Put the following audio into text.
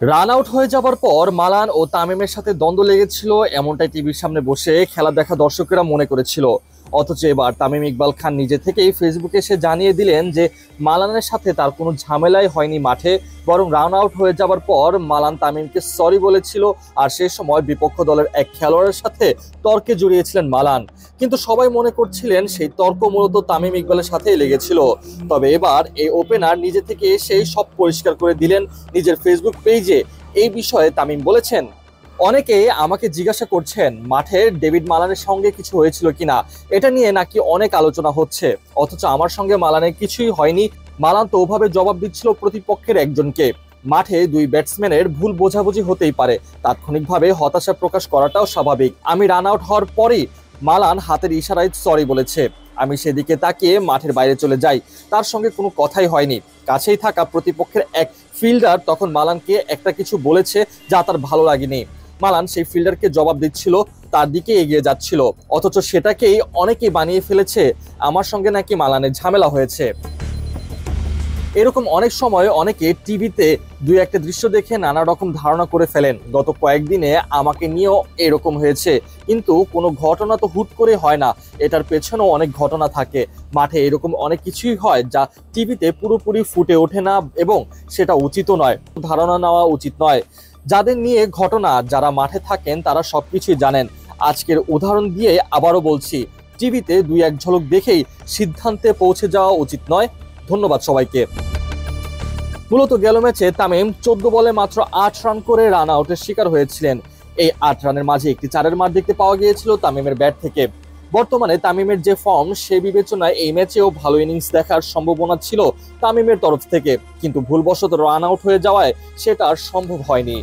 Run out হয়ে যাবার পর মালান ও তামিমের সাথে দ্বন্দ্ব লেগেছিল, এমনটাই টিভির সামনে বসে খেলা দেখা দর্শকেরা মনে করেছিল। অথচ এবার তামিম ইকবাল খান নিজে থেকেই ফেসবুকে এসে জানিয়ে দিলেন যে মালানের সাথে তার কোনো ঝামেলাই হয়নি মাঠে, বরং রান আউট হয়ে যাবার পর মালান তামিমকে সরি বলেছিল। আর সেই সময় বিপক্ষ দলের এক খেলোয়াড়ের সাথে তর্কে জড়িয়েছিলেন মালান, কিন্তু সবাই মনে করছিলেন সেই তর্ক মূলত তামিম ইকবালের সাথেই লেগেছিল। তবে এবার এই ওপেনার নিজে থেকে সেই সব পরিষ্কার করে দিলেন নিজের ফেসবুক পেজে। এই বিষয়ে তামিম বলেছেন, অনেকে আমাকে জিজ্ঞাসা করছেন মাঠের ডেভিড মালানের সঙ্গে কিছু হয়েছিল কিনা, এটা নিয়ে নাকি অনেক আলোচনা হচ্ছে, অথচ আমার সঙ্গে মালানের কিছুই হয়নি। মালান তো ওভাবে জবাব দিচ্ছিল প্রতিপক্ষের একজনকে। মাঠে দুই ব্যাটসম্যানের ভুল বোঝাবুঝি হতেই পারে, তাৎক্ষণিকভাবে হতাশা প্রকাশ করাটাও স্বাভাবিক। আমি রান আউট হওয়ার পরই মালান হাতের ইশারায় সরি বলেছে। আমি সেদিকে তাকিয়ে মাঠের বাইরে চলে যাই, তার সঙ্গে কোনো কথাই হয়নি। কাছেই থাকা প্রতিপক্ষের এক ফিল্ডার তখন মালানকে একটা কিছু বলেছে যা তার ভালো লাগেনি। মালান সেই ফিল্ডারকে জবাব দিচ্ছিল, তার দিকে এগিয়ে যাচ্ছিল, অথচ সেটাকেই অনেকেই বানিয়ে ফেলেছে আমার সঙ্গে নাকি মালানের ঝামেলা হয়েছে। এরকম অনেক সময় অনেকে টিভিতে দুই একটা দৃশ্য দেখে নানা রকম ধারণা করে ফেলেন। গত কয়েকদিনে আমাকে নিয়েও এরকম হয়েছে, কিন্তু কোনো ঘটনা তো হুট করে হয় না, এটার পেছনেও অনেক ঘটনা থাকে। মাঠে এরকম অনেক কিছুই হয় যা টিভিতে পুরোপুরি ফুটে ওঠে না, এবং সেটা উচিতও নয়, ধারণা নেওয়া উচিত নয়। যাদের নিয়ে ঘটনা, যারা মাঠে থাকেন তারা সবকিছুই জানেন। আজকের উদাহরণ দিয়ে আবারও বলছি, টিভিতে দুই এক ঝলক দেখেই সিদ্ধান্তে পৌঁছে যাওয়া উচিত নয়। ধন্যবাদ সবাইকে। মূলত গেল ম্যাচে তামিম 14 বলে মাত্র 8 রান করে রান আউটের শিকার হয়েছিলেন। এই 8 রানের মাঝে একটি 4-এর মার দেখতে পাওয়া গিয়েছিল তামিমের ব্যাট থেকে। বর্তমানে তামিমের যে ফর্ম, সে বিবেচনায় এই ম্যাচেও ভালো ইনিংস দেখার সম্ভাবনা ছিল তামিমের তরফ থেকে, কিন্তু ভুলবশত রান আউট হয়ে যাওয়ায় সেটা আর সম্ভব হয়নি।